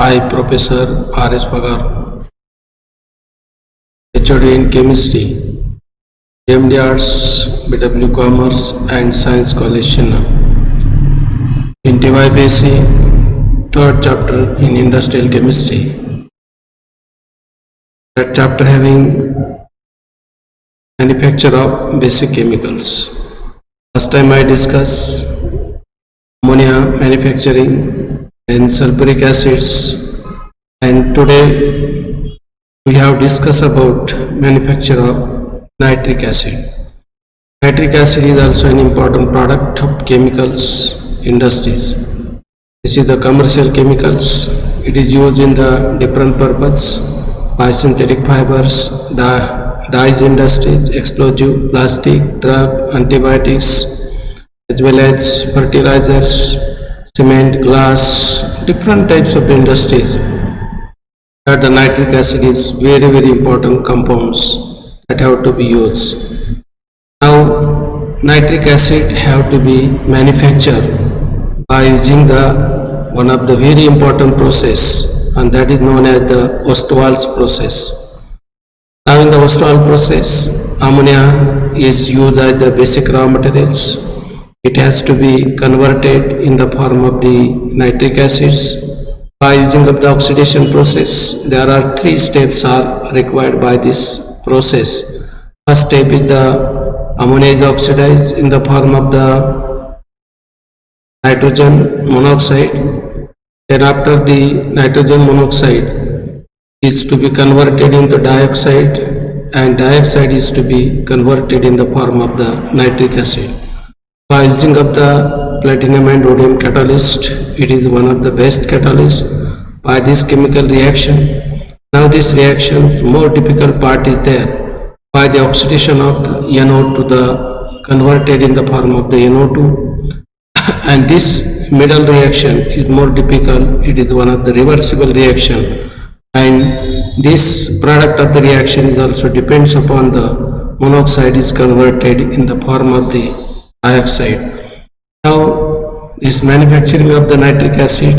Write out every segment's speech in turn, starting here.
I, Professor R.S. Pagar, HOD in Chemistry, MD Arts, BW Commerce and Science College, Chennai. In DYBC, third chapter in Industrial Chemistry. That chapter having manufacture of basic chemicals. Last time I discussed ammonia manufacturing and sulfuric acids, and today we have discussed about manufacture of nitric acid. Nitric acid is also an important product of chemicals industries. This is the commercial chemicals. It is used in the different purpose by synthetic fibers, dyes industries, explosive, plastic, drug, antibiotics, as well as fertilizers, cement, glass, different types of industries. That the nitric acid is very important compounds that have to be used. Now nitric acid have to be manufactured by using the one of the very important process, and that is known as the Ostwald's process. Now in the Ostwald process, ammonia is used as the basic raw materials. It has to be converted in the form of the nitric acids. By using of the oxidation process, there are three steps are required by this process. First step is the ammonia is oxidized in the form of the nitrogen monoxide. Then after the nitrogen monoxide is to be converted into dioxide, and dioxide is to be converted in the form of the nitric acid. By using of the platinum and rhodium catalyst, it is one of the best catalysts by this chemical reaction. Now this reaction's more difficult part is there. By the oxidation of the NO to the converted in the form of the NO2, and this middle reaction is more difficult. It is one of the reversible reaction, and this product of the reaction is also depends upon the monoxide is converted in the form of the dioxide. Now this manufacturing of the nitric acid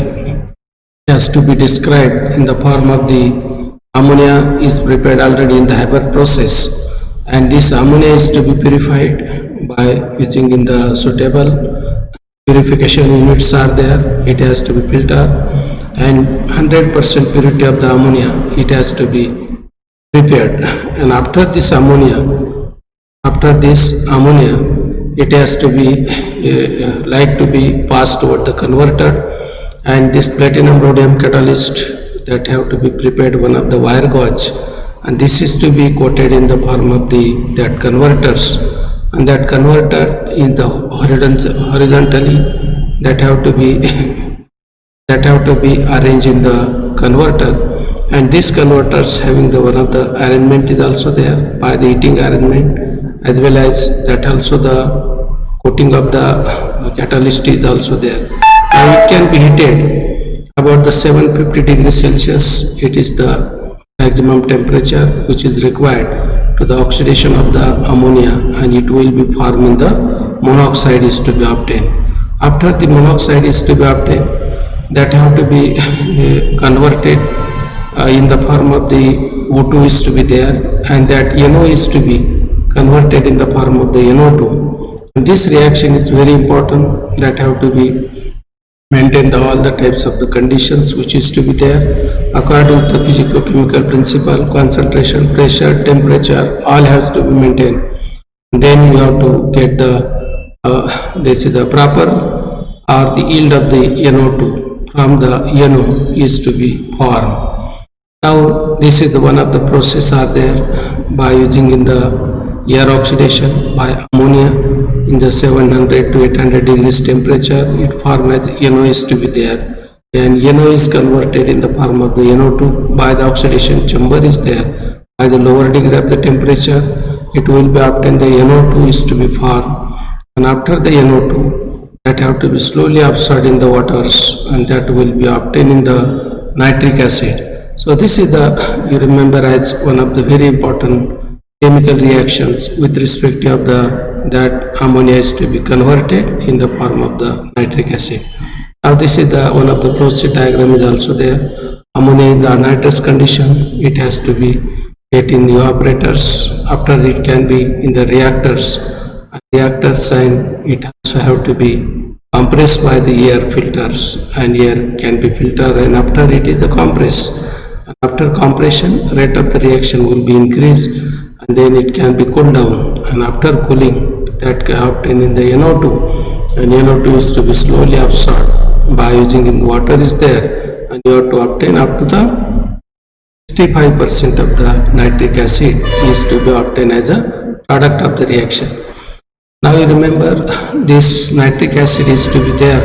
has to be described in the form of the ammonia is prepared already in the Haber process, and this ammonia is to be purified by using in the suitable purification units are there. It has to be filtered, and 100% purity of the ammonia it has to be prepared. And after this ammonia it has to be passed over the converter, and this platinum rhodium catalyst that have to be prepared one of the wire gauge, and this is to be coated in the form of that converters, and that converter in the horizontally that have to be arranged in the converter, and this converters having the one of the arrangement is also there by the heating arrangement, as well as that also the coating of the catalyst is also there. Now it can be heated about the 750 degrees Celsius. It is the maximum temperature which is required to the oxidation of the ammonia, and it will be formed in the monoxide is to be obtained. After the monoxide is to be obtained, that have to be converted in the form of the O2 is to be there, and that NO is to be converted in the form of the NO2. And this reaction is very important, that have to be maintained all the types of the conditions which is to be there according to the physico-chemical principle, concentration, pressure, temperature, all has to be maintained. And then you have to get this is the proper or the yield of the NO2 from the NO is to be formed. Now this is the one of the process are there by using in the air oxidation by ammonia in the 700 to 800 degrees temperature. It forms as NO is to be there, and NO is converted in the form of the NO2 by the oxidation chamber is there. By the lower degree of the temperature it will be obtained the NO2 is to be formed, and after the NO2 that have to be slowly absorbed in the waters, and that will be obtained in the nitric acid. So this is the, you remember, as one of the very important chemical reactions with respect of that ammonia is to be converted in the form of the nitric acid. Now this is the one of the flow sheet diagram is also there. Ammonia in the nitrous condition, it has to be get in the evaporators. After it can be in the reactors. Reactors, and it also have to be compressed by the air filters, and air can be filtered, and after it is a compress. And after compression, rate of the reaction will be increased, and then it can be cooled down, and after cooling, that can obtain in the NO2, and NO2 is to be slowly absorbed by using in water is there, and you have to obtain up to the 65% of the nitric acid is to be obtained as a product of the reaction. Now you remember this nitric acid is to be there,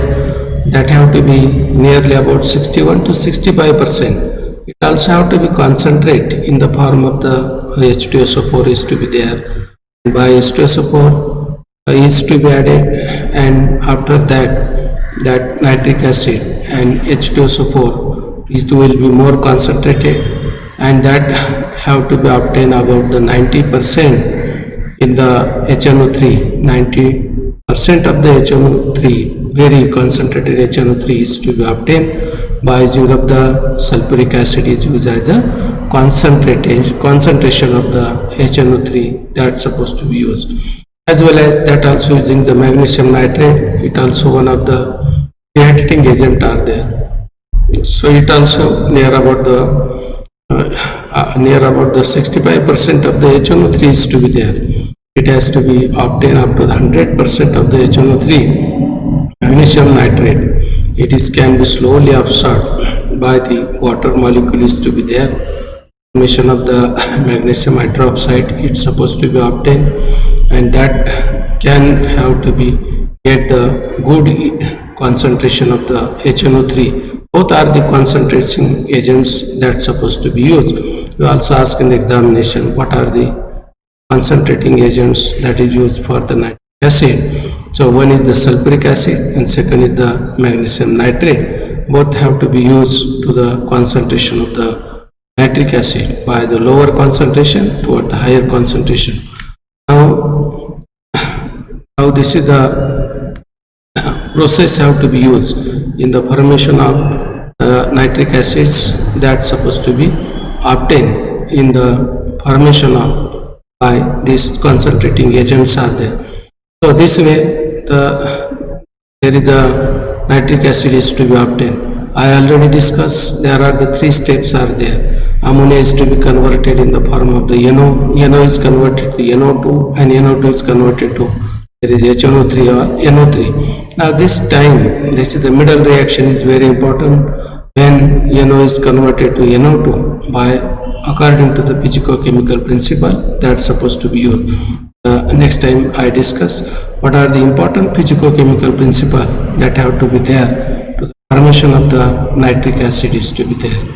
that have to be nearly about 61 to 65%. It also have to be concentrate in the form of the H2SO4 is to be there. By H2SO4 is to be added, and after that nitric acid and H2SO4 is will be more concentrated, and that have to be obtained about the 90% in the HNO3. 90% of the HNO3, very concentrated HNO3 is to be obtained by using of the sulfuric acid is used as a concentration of the HNO3 that's supposed to be used. As well as that also using the magnesium nitrate, it also one of the reacting agent are there. So it also near about the 65% of the HNO3 is to be there. It has to be obtained up to the 100% of the HNO3 magnesium nitrate. It is can be slowly absorbed by the water molecule is to be there. Formation of the magnesium hydroxide it's supposed to be obtained, and that can have to be get the good concentration of the HNO3. Both are the concentration agents that supposed to be used. You also ask in the examination what are the concentrating agents that is used for the nitric acid. So one is the sulfuric acid and second is the magnesium nitrate. Both have to be used to the concentration of the nitric acid by the lower concentration toward the higher concentration. Now this is the process have to be used in the formation of nitric acids that's supposed to be obtained in the formation of by these concentrating agents are there. So this way there is a nitric acid is to be obtained. I already discussed there are the three steps are there. Ammonia is to be converted in the form of the NO. NO is converted to NO2, and NO2 is converted to there is HNO3 or NO3. Now this time, this is the middle reaction is very important when NO is converted to NO2 by according to the physicochemical principle that's supposed to be used. Next time I discuss what are the important physicochemical principle that have to be there to the formation of the nitric acid is to be there.